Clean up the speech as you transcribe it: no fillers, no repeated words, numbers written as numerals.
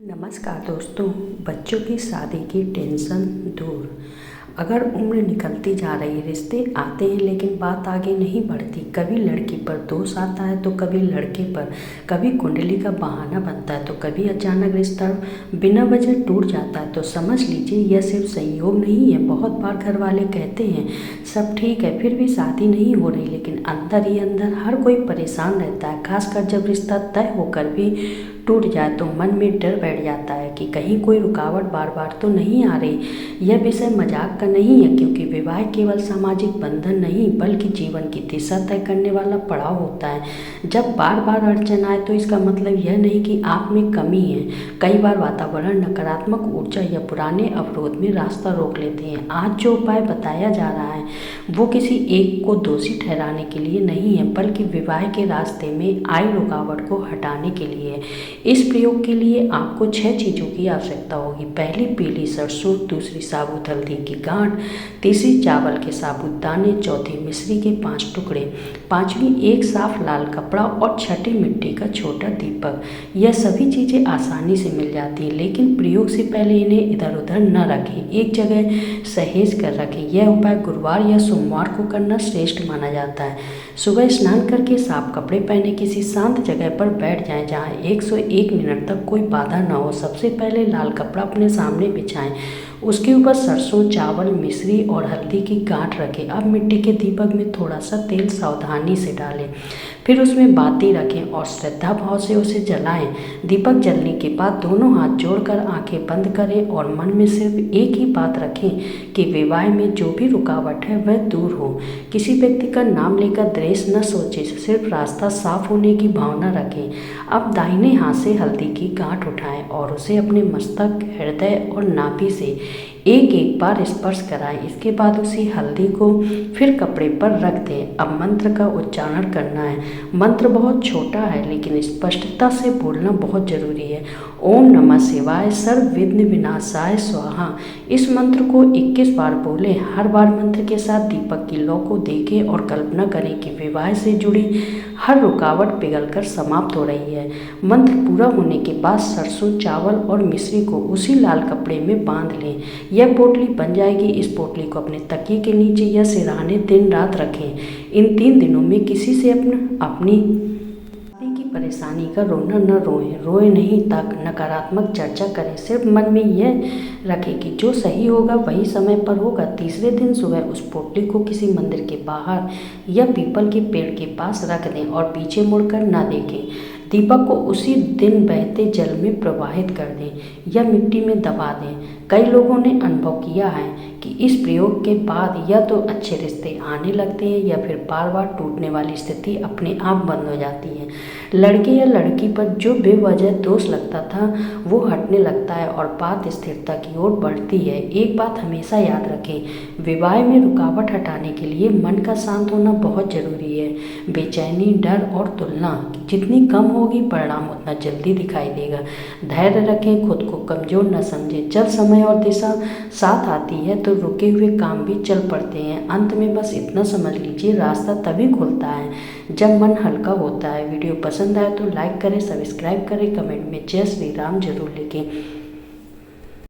नमस्कार दोस्तों। बच्चों की शादी की टेंशन दूर। अगर उम्र निकलती जा रही, रिश्ते आते हैं लेकिन बात आगे नहीं बढ़ती। कभी लड़की पर दोष आता है तो कभी लड़के पर, कभी कुंडली का बहाना बनता है तो कभी अचानक रिश्ता बिना वजह टूट जाता है। तो समझ लीजिए यह सिर्फ संयोग नहीं है। बहुत बार घर वाले कहते हैं सब ठीक है, फिर भी शादी नहीं हो रही, लेकिन अंदर ही अंदर हर कोई परेशान रहता है। खासकर जब रिश्ता तय होकर भी टूट जाए तो मन में डर बैठ जाता है कि कहीं कोई रुकावट बार बार तो नहीं आ रही। यह विषय मजाक का नहीं है, क्योंकि विवाह केवल सामाजिक बंधन नहीं बल्कि जीवन की दिशा तय करने वाला पड़ाव होता है। जब बार बार अड़चन आए तो इसका मतलब यह नहीं कि आप में कमी है। कई बार वातावरण, नकारात्मक ऊर्जा या पुराने अवरोध में रास्ता रोक लेते हैं। आज जो उपाय बताया जा रहा है वो किसी एक को दोषी ठहराने के लिए नहीं है, बल्कि विवाह के रास्ते में आई रुकावट को हटाने के लिए है। इस प्रयोग के लिए आपको 6 चीज़ों की आवश्यकता होगी। पहली, पीली सरसों। दूसरी, साबुत हल्दी की गांठ। तीसरी, चावल के साबुत दाने। चौथी, मिश्री के 5 टुकड़े। पांचवी, एक साफ लाल कपड़ा। और छठी, मिट्टी का छोटा दीपक। यह सभी चीज़ें आसानी से मिल जाती हैं, लेकिन प्रयोग से पहले इन्हें इधर उधर न रखें, एक जगह सहेज कर रखें। यह उपाय गुरुवार या सोमवार को करना श्रेष्ठ माना जाता है। सुबह स्नान करके साफ कपड़े पहने किसी शांत जगह पर बैठ जाएं, जहां 101 मिनट तक कोई बाधा न हो। सबसे पहले लाल कपड़ा अपने सामने बिछाएं, उसके ऊपर सरसों, चावल, मिश्री और हल्दी की गांठ रखें। अब मिट्टी के दीपक में थोड़ा सा तेल सावधानी से डालें, फिर उसमें बाती रखें और श्रद्धा भाव से उसे जलाएं। दीपक जलने के बाद दोनों हाथ जोड़कर आंखें बंद करें और मन में सिर्फ एक ही बात रखें कि विवाह में जो भी रुकावट है वह दूर हो। किसी व्यक्ति का नाम लेकर द्वेष न सोचें, सिर्फ रास्ता साफ होने की भावना रखें। अब दाहिने हाथ से हल्दी की गांठ उठाएं और उसे अपने मस्तक, हृदय और नाभि से एक एक बार स्पर्श कराएं। इसके बाद उसी हल्दी को फिर कपड़े पर रख दें। अब मंत्र का उच्चारण करना है। मंत्र बहुत छोटा है लेकिन स्पष्टता से बोलना बहुत जरूरी है। ओम नमः शिवाय सर्वविघ्न विनाशाय स्वाहा। इस मंत्र को 21 बार बोलें। हर बार मंत्र के साथ दीपक की लौ को देखें और कल्पना करें कि विवाह से जुड़ी हर रुकावट पिघलकर समाप्त हो रही है। मंत्र पूरा होने के बाद सरसों, चावल और मिश्री को उसी लाल कपड़े में बांध लें। यह पोटली बन जाएगी। इस पोटली को अपने तकिए के नीचे या सिरहाने दिन रात रखें। इन 3 दिनों में किसी से अपनी की परेशानी का रोना न रोए नहीं, तक नकारात्मक चर्चा करें। सिर्फ मन में यह रखें कि जो सही होगा वही समय पर होगा। तीसरे दिन सुबह उस पोटली को किसी मंदिर के बाहर या पीपल के पेड़ के पास रख दें और पीछे मुड़कर न देखें। दीपक को उसी दिन बहते जल में प्रवाहित कर दें या मिट्टी में दबा दें। कई लोगों ने अनुभव किया है कि इस प्रयोग के बाद या तो अच्छे रिश्ते आने लगते हैं या फिर बार बार टूटने वाली स्थिति अपने आप बंद हो जाती है। लड़के या लड़की पर जो बेवजह दोष लगता था वो हटने लगता है और बात स्थिरता की ओर बढ़ती है। एक बात हमेशा याद रखें, विवाह में रुकावट हटाने के लिए मन का शांत होना बहुत जरूरी है। बेचैनी, डर और तुलना जितनी कम होगी परिणाम उतना जल्दी दिखाई देगा। धैर्य रखें, खुद को कमजोर न समझें। जब समय और दिशा साथ आती है तो रुके हुए काम भी चल पड़ते हैं। अंत में बस इतना समझ लीजिए, रास्ता तभी खुलता है जब मन हल्का होता है। वीडियो पसंद आए तो लाइक करें, सब्सक्राइब करें, कमेंट में जय श्री राम जरूर लिखें।